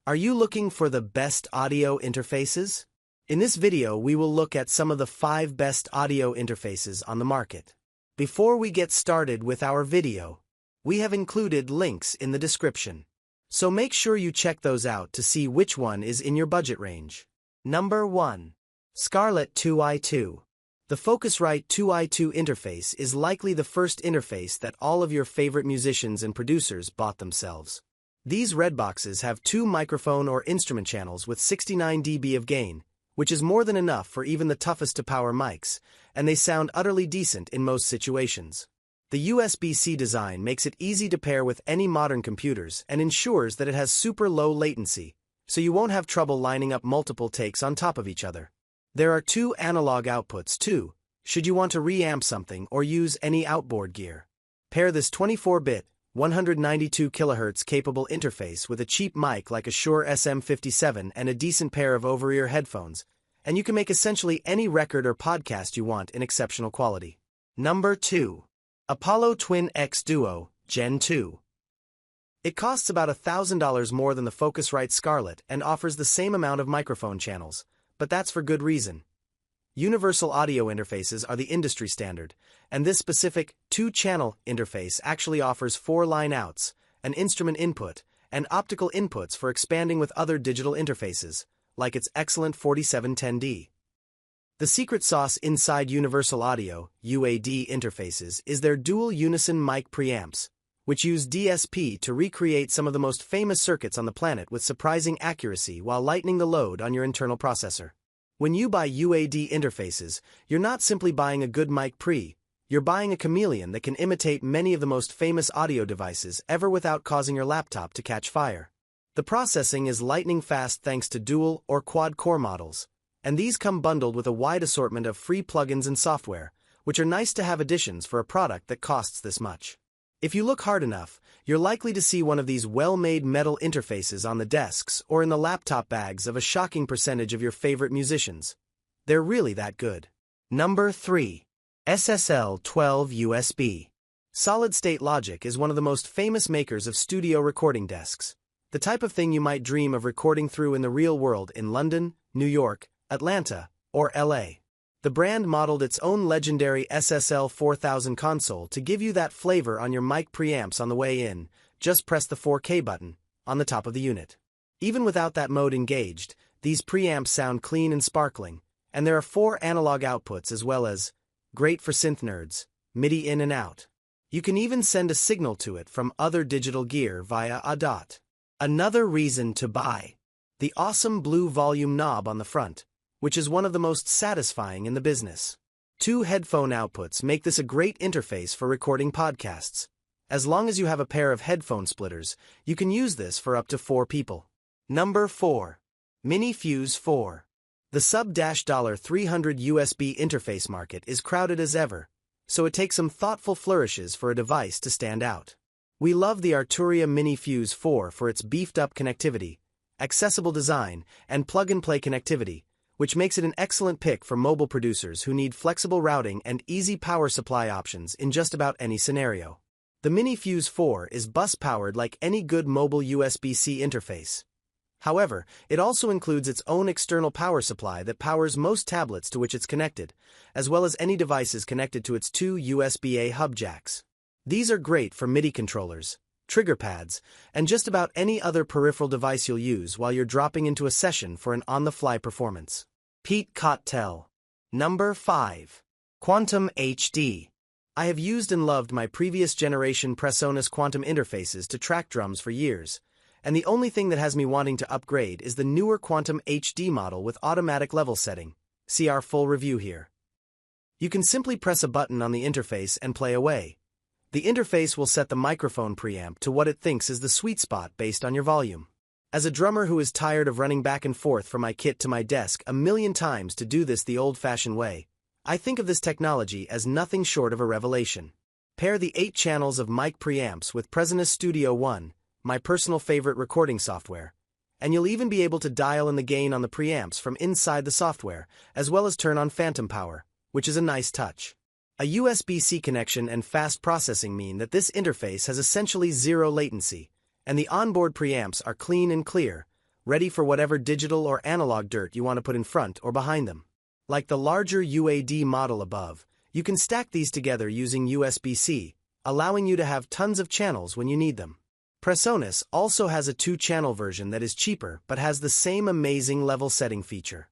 Are you looking for the best audio interfaces? In this video, we will look at some of the 5 best audio interfaces on the market. Before we get started with our video, we have included links in the description. So make sure you check those out to see which one is in your budget range. Number 1. Scarlett 2i2. The Focusrite 2i2 interface is likely the first interface that all of your favorite musicians and producers bought themselves. These red boxes have 2 microphone or instrument channels with 69 dB of gain, which is more than enough for even the toughest to power mics, and they sound utterly decent in most situations. The USB-C design makes it easy to pair with any modern computers and ensures that it has super low latency, so you won't have trouble lining up multiple takes on top of each other. There are 2 analog outputs too, should you want to reamp something or use any outboard gear. Pair this 24-bit, 192 kHz capable interface with a cheap mic like a Shure SM57 and a decent pair of over-ear headphones, and you can make essentially any record or podcast you want in exceptional quality. Number 2. Apollo Twin X Duo, Gen 2. It costs about $1,000 more than the Focusrite Scarlett and offers the same amount of microphone channels, but that's for good reason. Universal audio interfaces are the industry standard, and this specific 2-channel interface actually offers 4 line outs, an instrument input, and optical inputs for expanding with other digital interfaces, like its excellent 4710D. The secret sauce inside Universal Audio (UAD) interfaces is their dual unison mic preamps, which use DSP to recreate some of the most famous circuits on the planet with surprising accuracy while lightening the load on your internal processor. When you buy UAD interfaces, you're not simply buying a good mic pre, you're buying a chameleon that can imitate many of the most famous audio devices ever without causing your laptop to catch fire. The processing is lightning fast thanks to dual or quad-core models, and these come bundled with a wide assortment of free plugins and software, which are nice to have additions for a product that costs this much. If you look hard enough, you're likely to see one of these well-made metal interfaces on the desks or in the laptop bags of a shocking percentage of your favorite musicians. They're really that good. Number 3. SSL 12 USB. Solid-state Logic is one of the most famous makers of studio recording desks, the type of thing you might dream of recording through in the real world in London, New York, Atlanta, or LA. The brand modeled its own legendary SSL 4000 console to give you that flavor on your mic preamps on the way in. Just press the 4K button on the top of the unit. Even without that mode engaged, these preamps sound clean and sparkling, and there are 4 analog outputs as well as, great for synth nerds, MIDI in and out. You can even send a signal to it from other digital gear via a dot. Another reason to buy. The awesome blue volume knob on the front, which is one of the most satisfying in the business. 2 headphone outputs make this a great interface for recording podcasts. As long as you have a pair of headphone splitters, you can use this for up to 4 people. Number 4. MiniFuse 4. The sub-$300 USB interface market is crowded as ever, so it takes some thoughtful flourishes for a device to stand out. We love the Arturia MiniFuse 4 for its beefed-up connectivity, accessible design, and plug-and-play connectivity, which makes it an excellent pick for mobile producers who need flexible routing and easy power supply options in just about any scenario. The MiniFuse 4 is bus-powered like any good mobile USB-C interface. However, it also includes its own external power supply that powers most tablets to which it's connected, as well as any devices connected to its 2 USB-A hub jacks. These are great for MIDI controllers, trigger pads, and just about any other peripheral device you'll use while you're dropping into a session for an on-the-fly performance. Pete Cottel. Number 5. Quantum HD. I have used and loved my previous generation Presonus Quantum interfaces to track drums for years, and the only thing that has me wanting to upgrade is the newer Quantum HD model with automatic level setting. See our full review here. You can simply press a button on the interface and play away. The interface will set the microphone preamp to what it thinks is the sweet spot based on your volume. As a drummer who is tired of running back and forth from my kit to my desk a million times to do this the old-fashioned way, I think of this technology as nothing short of a revelation. Pair the 8 channels of mic preamps with Presonus Studio One, my personal favorite recording software, and you'll even be able to dial in the gain on the preamps from inside the software, as well as turn on phantom power, which is a nice touch. A USB-C connection and fast processing mean that this interface has essentially zero latency, and the onboard preamps are clean and clear, ready for whatever digital or analog dirt you want to put in front or behind them. Like the larger UAD model above, you can stack these together using USB-C, allowing you to have tons of channels when you need them. Presonus also has a 2-channel version that is cheaper but has the same amazing level setting feature.